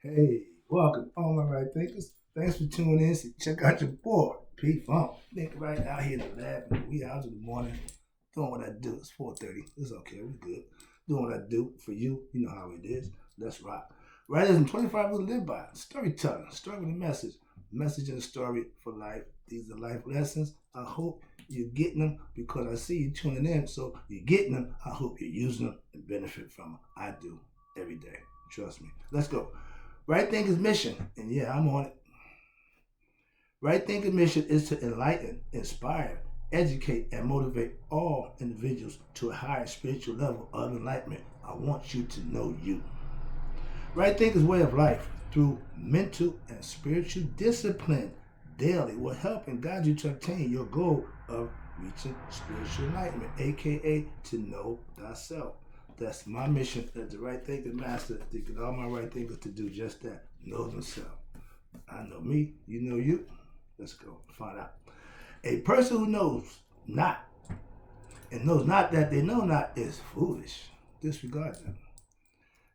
Hey, welcome, all my right thinkers. Thanks for tuning in. So check out your boy, P Funk. Think right out here in the lab in the wee hours of the morning, doing what I do. It's 4:30. It's okay. We're good. Doing what I do for you. You know how it is. Let's rock. Writers in 25 rules to live by. Storytelling. Story with a message. Message and a story for life. These are life lessons. I hope you're getting them because I see you tuning in. So you're getting them. I hope you're using them and benefit from them. I do every day. Trust me. Let's go. Right Thinker's mission, and yeah, I'm on it. Right Thinker's mission is to enlighten, inspire, educate, and motivate all individuals to a higher spiritual level of enlightenment. I want you to know you. Right Thinker's way of life through mental and spiritual discipline daily will help and guide you to obtain your goal of reaching spiritual enlightenment, aka to know thyself. That's my mission as the right thinker master to get all my right thinkers to do just that, know themselves. I know me, you know you. Let's go find out. A person who knows not and knows not that they know not is foolish. Disregard them.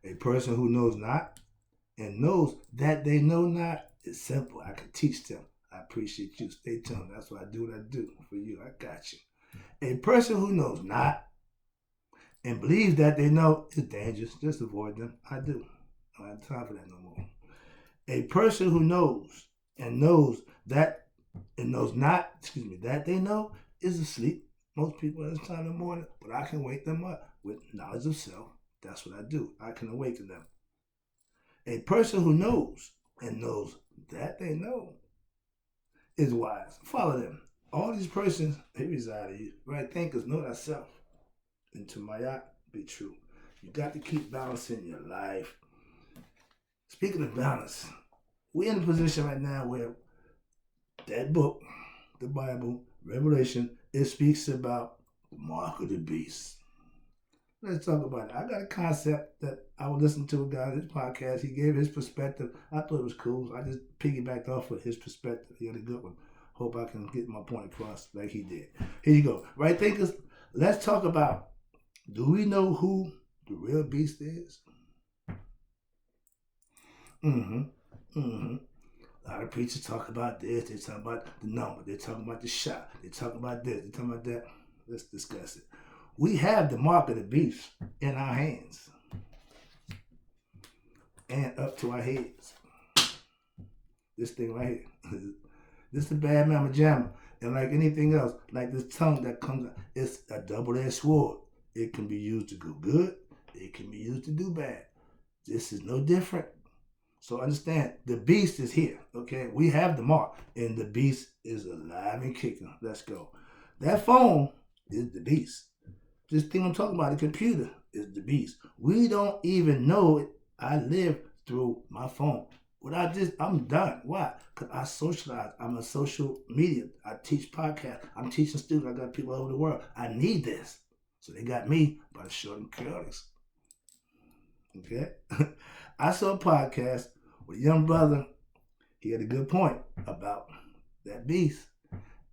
A person who knows not and knows that they know not is simple. I can teach them. I appreciate you. Stay tuned. That's what I do. What I do for you. I got you. A person who knows not and believes that they know is dangerous. Just avoid them. I do. I don't have time for that no more. A person who knows and knows that and knows not, that they know is asleep. Most people at this time in the morning, but I can wake them up with knowledge of self. That's what I do. I can awaken them. A person who knows and knows that they know is wise. Follow them. All these persons, they reside in you. Right thinkers know thyself. And to my eye, be true. You got to keep balancing your life. Speaking of balance, we're in a position right now where that book, the Bible, Revelation, it speaks about the mark of the beast. Let's talk about it. I got a concept that I would listen to a guy on his podcast. He gave his perspective. I thought it was cool. I just piggybacked off of his perspective. He had a good one. Hope I can get my point across like he did. Here you go. Right thinkers, let's talk about, do we know who the real beast is? Mm-hmm. Mm-hmm. A lot of preachers talk about this. They talk about the number. They talk about the shot. They talk about this. They talk about that. Let's discuss it. We have the mark of the beast in our hands and up to our heads. This thing right here. This is the bad mama jamma. And like anything else, like this tongue that comes out, it's a double-edged sword. It can be used to go good. It can be used to do bad. This is no different. So understand, the beast is here, okay? We have the mark, and the beast is alive and kicking. Let's go. That phone is the beast. This thing I'm talking about, the computer, is the beast. We don't even know it. I live through my phone. Without this, I'm done. Why? Because I socialize. I'm a social media. I teach podcasts. I'm teaching students. I got people all over the world. I need this. So they got me by the short and curlies. Okay? I saw a podcast with a young brother. He had a good point about that beast.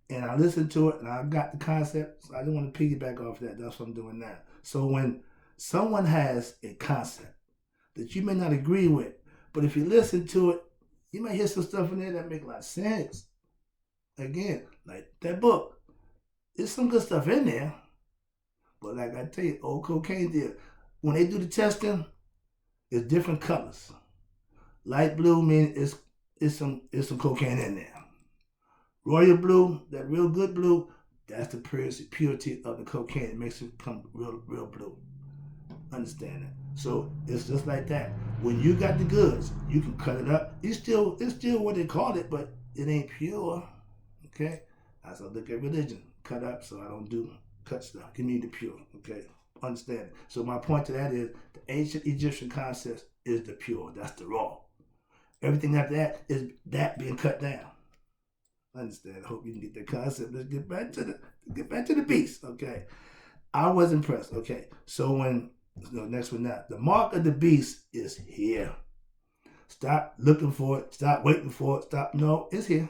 And I listened to it and I got the concept. So I didn't want to piggyback off that. That's what I'm doing now. So when someone has a concept that you may not agree with, but if you listen to it, you might hear some stuff in there that make a lot of sense. Again, like that book. There's some good stuff in there. But like I tell you, old cocaine deal. When they do the testing, it's different colors. Light blue means it's some cocaine in there. Royal blue, that real good blue, that's the purity of the cocaine. It makes it come real blue. Understand that? So it's just like that. When you got the goods, you can cut it up. It's still what they call it, but it ain't pure. Okay? As I look at religion, cut up, so I don't do cut stuff. Give me the pure. Okay? Understand it. So my point to that is the ancient Egyptian concept is the pure. That's the raw. Everything after that is that being cut down. Understand? I hope you can get the concept. Let's get back to the beast. Okay. I was impressed. Okay. So when next one now. The mark of the beast is here. Stop looking for it. Stop waiting for it. Stop. No, it's here.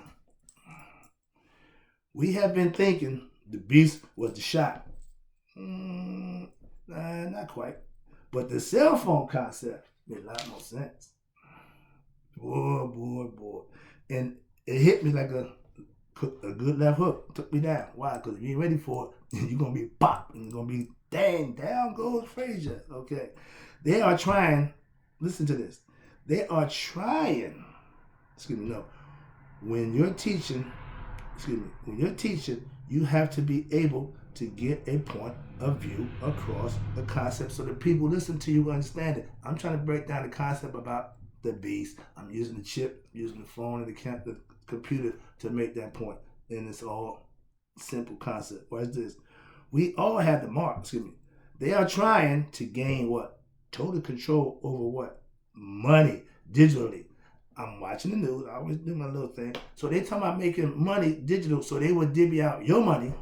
We have been thinking the beast was the shot. Not quite. But the cell phone concept made a lot more sense. boy. And it hit me like a good left hook. Took me down. Why? Because if you ain't ready for it, you're going to be pop. And you're going to be, dang, down goes Frazier. Okay. They are trying, listen to this. They are trying, when you're teaching, you have to be able to get a point of view across the concept so that people listen to you understand it. I'm trying to break down the concept about the beast. I'm using the chip, using the phone and the computer to make that point. And it's all simple concept. Watch this. We all have the mark, They are trying to gain what? Total control over what? Money, digitally. I'm watching the news. I always do my little thing. So they talking about making money digital so they would divvy out your money,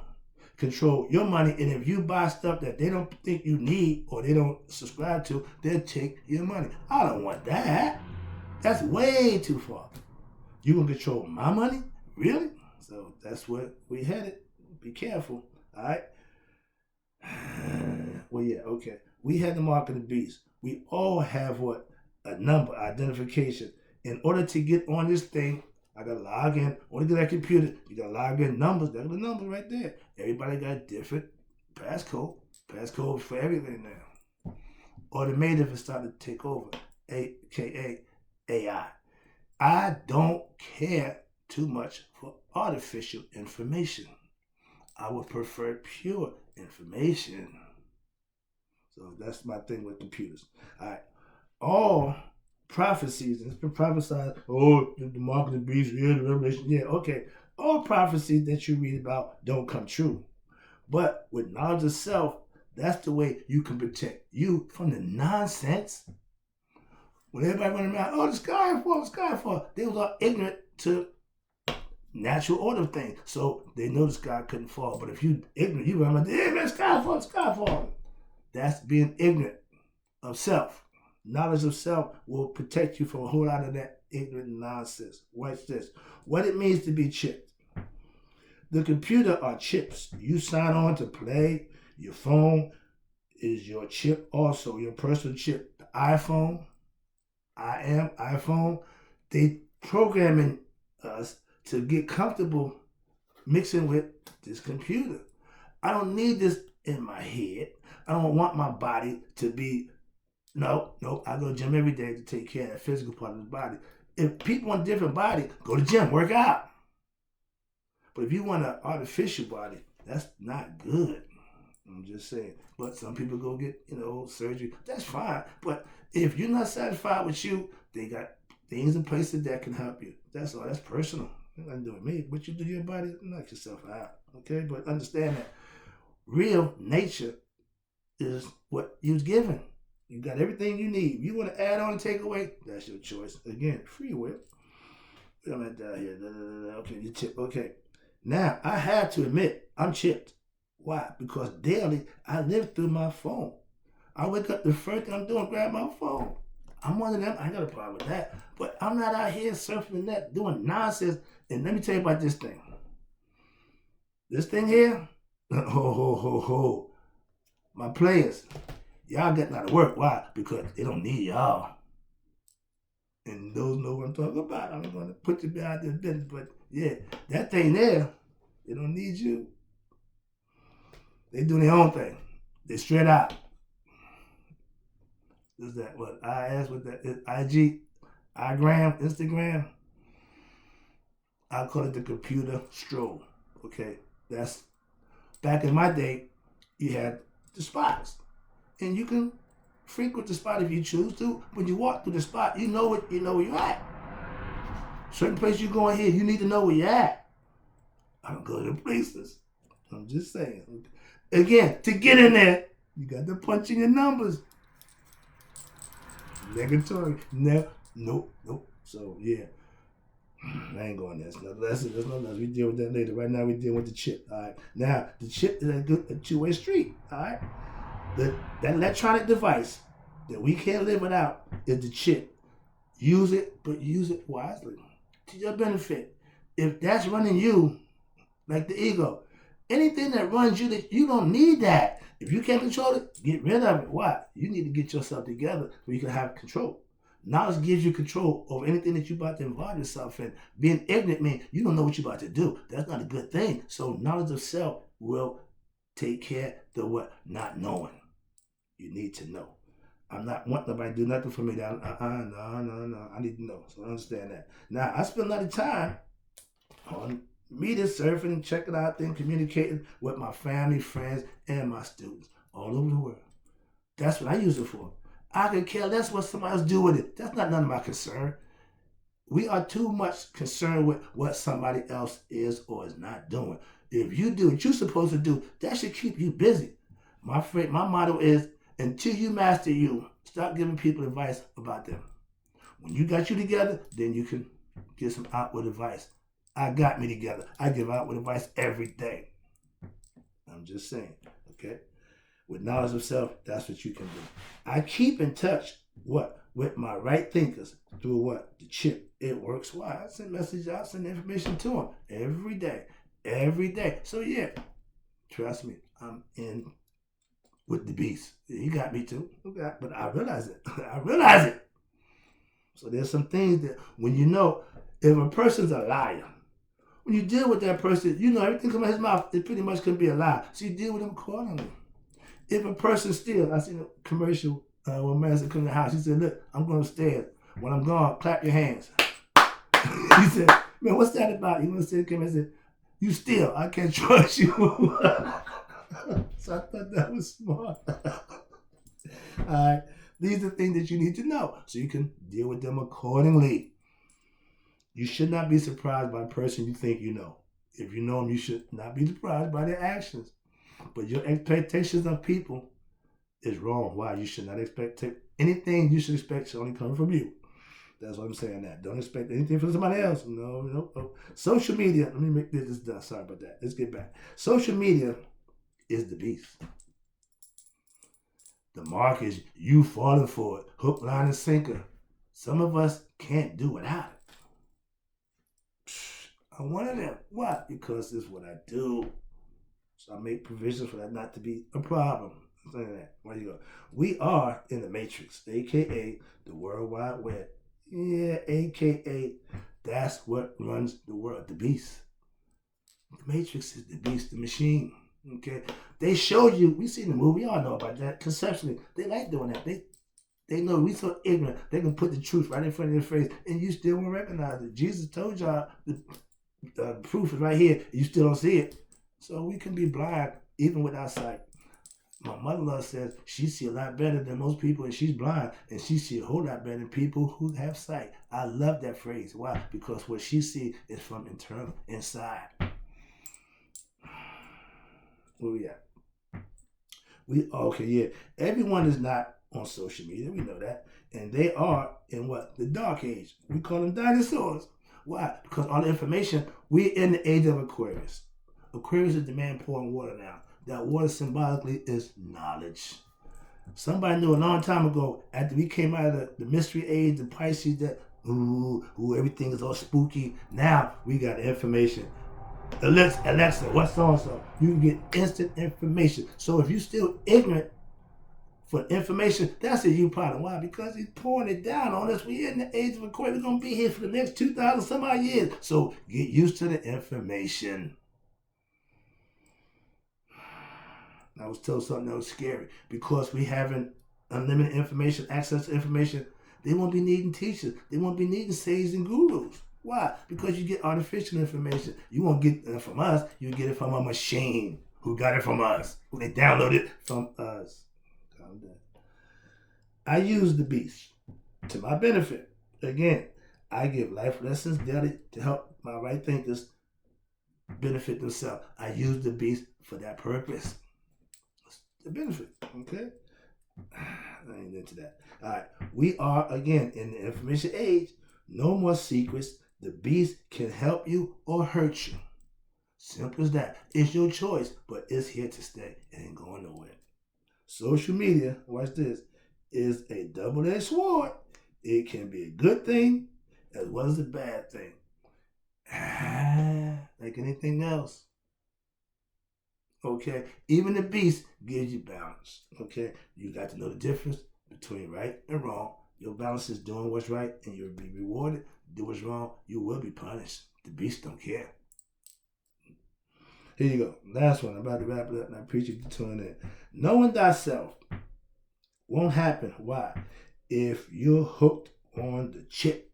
control your money, and if you buy stuff that they don't think you need or they don't subscribe to, they'll take your money. I don't want that. That's way too far. You gonna control my money? Really? So that's where we headed. Be careful. All right. Well, yeah, okay. We had the mark of the beast. We all have what? A number, identification. In order to get on this thing, I gotta log in. On that computer, you gotta log in numbers. That's the number right there. Everybody got different passcode. Passcode for everything now. Automated is starting to take over, aka AI. I don't care too much for artificial information. I would prefer pure information. So that's my thing with computers. All right. All prophecies, it's been prophesied, the mark of the beast, the revelation. Yeah, okay. All prophecies that you read about don't come true. But with knowledge of self, that's the way you can protect you from the nonsense. When everybody running around, the sky fall. They was all ignorant to natural order things. So they know the sky couldn't fall. But if you ignorant, you run around, sky fall. That's being ignorant of self. Knowledge of self will protect you from a whole lot of that ignorant nonsense. Watch this. What it means to be chipped. The computer are chips. You sign on to play. Your phone is your chip also, your personal chip. The iPhone, iPhone, they programming us to get comfortable mixing with this computer. I don't need this in my head. I don't want my body to be, no, I go to the gym every day to take care of that physical part of the body. If people want a different body, go to the gym, work out. But if you want an artificial body, that's not good. I'm just saying. But some people go get, surgery. That's fine. But if you're not satisfied with you, they got things in place that can help you. That's all. That's personal. Nothing to do with me. What you do to your body, knock yourself out. Okay? But understand that real nature is what you're given. You got everything you need. If you want to add on and take away, that's your choice. Again, free will. I'm at down here. Okay, you chip. Okay. Now, I have to admit, I'm chipped. Why? Because daily, I live through my phone. I wake up, the first thing I'm doing, grab my phone. I'm one of them. I ain't got a problem with that. But I'm not out here surfing the net, doing nonsense. And let me tell you about this thing. This thing here, ho. My players, y'all getting out of work. Why? Because they don't need y'all. And those know what I'm talking about. I'm going to put you behind this business. But yeah, that thing there, they don't need you. They do their own thing. They straight out. Is that what? IS with that? IG? iGram? Instagram? I call it the computer stroll. Okay? That's, back in my day, you had the spots. And you can frequent the spot if you choose to. When you walk through the spot, you know where you're at. Certain place you going here, you need to know where you're at. I don't go to the places. I'm just saying. Again, to get in there, you got to punch in your numbers. Negatory. Nope. So, yeah. I ain't going there. That's no less. We deal with that later. Right now, we deal with the chip. All right. Now, the chip is a two-way street. All right. That electronic device that we can't live without is the chip. Use it, but use it wisely to your benefit. If that's running you, like the ego, anything that runs you, that you don't need that. If you can't control it, get rid of it. Why? You need to get yourself together where you can have control. Knowledge gives you control over anything that you're about to involve yourself in. Being ignorant means you don't know what you're about to do. That's not a good thing. So knowledge of self will take care of the what? Not knowing. You need to know. I'm not wanting nobody to do nothing for me. No. I need to know. So I understand that. Now, I spend a lot of time on media surfing and checking out things, communicating with my family, friends, and my students all over the world. That's what I use it for. I could care less what somebody else do with it. That's not none of my concern. We are too much concerned with what somebody else is or is not doing. If you do what you're supposed to do, that should keep you busy. My motto is, until you master you, stop giving people advice about them. When you got you together, then you can get some outward advice. I got me together. I give outward advice every day. I'm just saying, okay? With knowledge of self, that's what you can do. I keep in touch, what? With my right thinkers through what? The chip. It works. Why? I send messages out, send information to them every day. Every day. So yeah, trust me, I'm in with the beast. He got me too. But I realize it. I realize it. So there's some things that when you know, if a person's a liar, when you deal with that person, you know everything coming out of his mouth, it pretty much can be a lie. So you deal with him accordingly. If a person steals, I seen a commercial when a man said, come to the house. He said, look, I'm going upstairs. When I'm gone, clap your hands. He said, man, what's that about? He went to come and said, you steal. I can't trust you. So I thought that was smart. All right. These are things that you need to know so you can deal with them accordingly. You should not be surprised by a person you think you know. If you know them, you should not be surprised by their actions. But your expectations of people is wrong. Why? You should not expect anything you should expect should only come from you. That's what I'm saying. That don't expect anything from somebody else. No. Social media. Let me make this done. Sorry about that. Let's get back. Social media is the beast. The mark is you falling for it. Hook, line, and sinker. Some of us can't do without it. I'm one of them. Why? Because it's what I do. So I make provisions for that not to be a problem. I'm saying that. Where you go? We are in the matrix, aka the World Wide Web. Yeah, aka that's what runs the world. The beast. The matrix is the beast, the machine. Okay, they showed you. We seen the movie. Y'all know about that. Conceptually, they like doing that. They know we so ignorant. They can put the truth right in front of your face, and you still won't recognize it. Jesus told y'all the proof is right here. You still don't see it. So we can be blind even with our sight. My mother-in-law says she see a lot better than most people, and she's blind, and she see a whole lot better than people who have sight. I love that phrase. Why? Because what she see is from internal, inside. Where we at? Everyone is not on social media. We know that. And they are in what? The dark age. We call them dinosaurs. Why? Because all the information, we're in the age of Aquarius. Aquarius is the man pouring water now. That water symbolically is knowledge. Somebody knew a long time ago, after we came out of the mystery age, the Pisces, that everything is all spooky. Now we got information. Alexa, what's so-and-so? You can get instant information. So if you're still ignorant for information, that's a you problem. Why? Because he's pouring it down on us. We're in the age of Aquarius. We're going to be here for the next 2,000 some odd years. So get used to the information. I was told something that was scary. Because we having unlimited information, access to information, they won't be needing teachers. They won't be needing sages and gurus. Why? Because you get artificial information. You won't get it from us. You get it from a machine who got it from us. Who they downloaded it from us. Calm down. I use the beast to my benefit. Again, I give life lessons daily to help my right thinkers benefit themselves. I use the beast for that purpose. The benefit, okay? I ain't into that. All right, we are again in the information age. No more secrets. The beast can help you or hurt you. Simple as that. It's your choice, but it's here to stay. It ain't going nowhere. Social media, watch this, is a double-edged sword. It can be a good thing as well as a bad thing. Like anything else. Okay, even the beast gives you balance. Okay, you got to know the difference between right and wrong. Your balance is doing what's right and you'll be rewarded. Do what's wrong, you will be punished. The beast don't care. Here you go. Last one. I'm about to wrap it up and I appreciate you tuning in. Knowing thyself won't happen. Why? If you're hooked on the chip.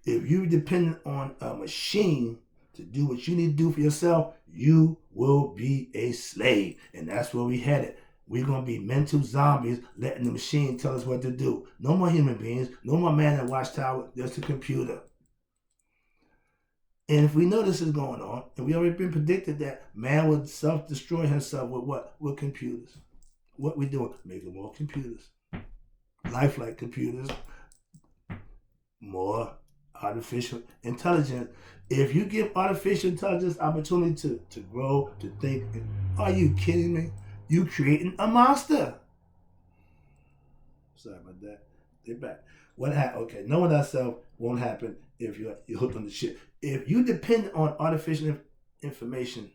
If you're dependent on a machine to do what you need to do for yourself, you will be a slave. And that's where we headed. We're going to be mental zombies letting the machine tell us what to do. No more human beings. No more man in the watchtower. There's a computer. And if we know this is going on, and we already been predicted that man would self-destroy himself with what? With computers. What we doing? Making more computers. Lifelike computers. More artificial intelligence. If you give artificial intelligence opportunity to grow, to think, are you kidding me? You creating a monster. Sorry about that. They're back. What happened? Okay, knowing thyself won't happen if you're hooked on the shit. If you depend on artificial information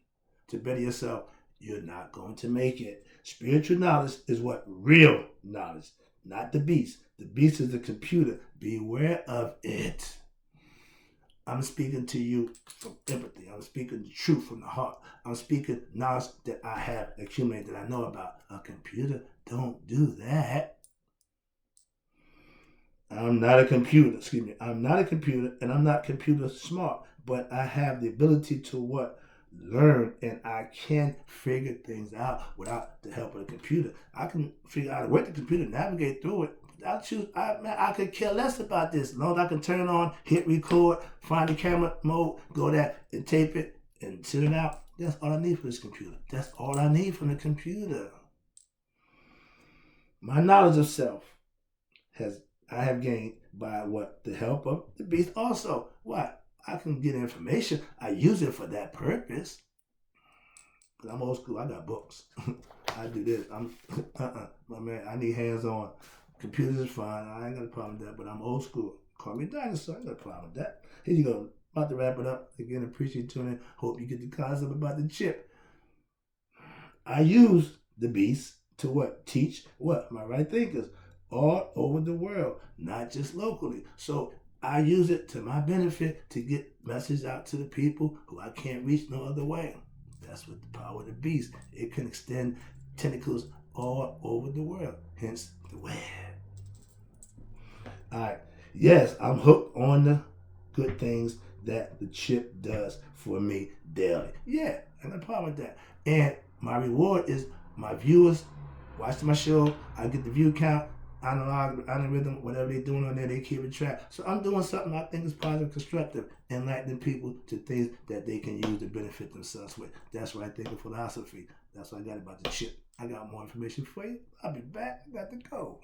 to better yourself, you're not going to make it. Spiritual knowledge is what? Real knowledge, not the beast. The beast is the computer. Beware of it. I'm speaking to you from empathy. I'm speaking the truth from the heart. I'm speaking knowledge that I have accumulated, that I know about. A computer don't do that. I'm not a computer. Excuse me. I'm not a computer, and I'm not computer smart. But I have the ability to what? Learn, and I can figure things out without the help of the computer. I can figure out how to work the computer, navigate through it. I could care less about this. As long as I can turn it on, hit record, find the camera mode, go there and tape it and send it out. That's all I need for this computer. That's all I need from the computer. My knowledge of self I have gained by what? The help of the beast. Also, what? I can get information. I use it for that purpose. But I'm old school. I got books. I do this. My man, I need hands-on. Computers is fine. I ain't got a problem with that, but I'm old school. Call me a dinosaur. I ain't got a problem with that. Here you go. About to wrap it up. Again, appreciate you tuning in. Hope you get the concept about the chip. I use the beast to what? Teach what? My right thinkers all over the world, not just locally. So I use it to my benefit to get messages out to the people who I can't reach no other way. That's what the power of the beast. It can extend tentacles all over the world. Hence the web. All right. Yes, I'm hooked on the good things that the chip does for me daily. Yeah, I got a problem with that. And my reward is my viewers watching my show. I get the view count. Algorithm, whatever they're doing on there, they keep it track. So I'm doing something I think is positive, constructive, enlightening people to things that they can use to benefit themselves with. That's right thinking philosophy. That's what I got about the chip. I got more information for you. I'll be back. I got to go.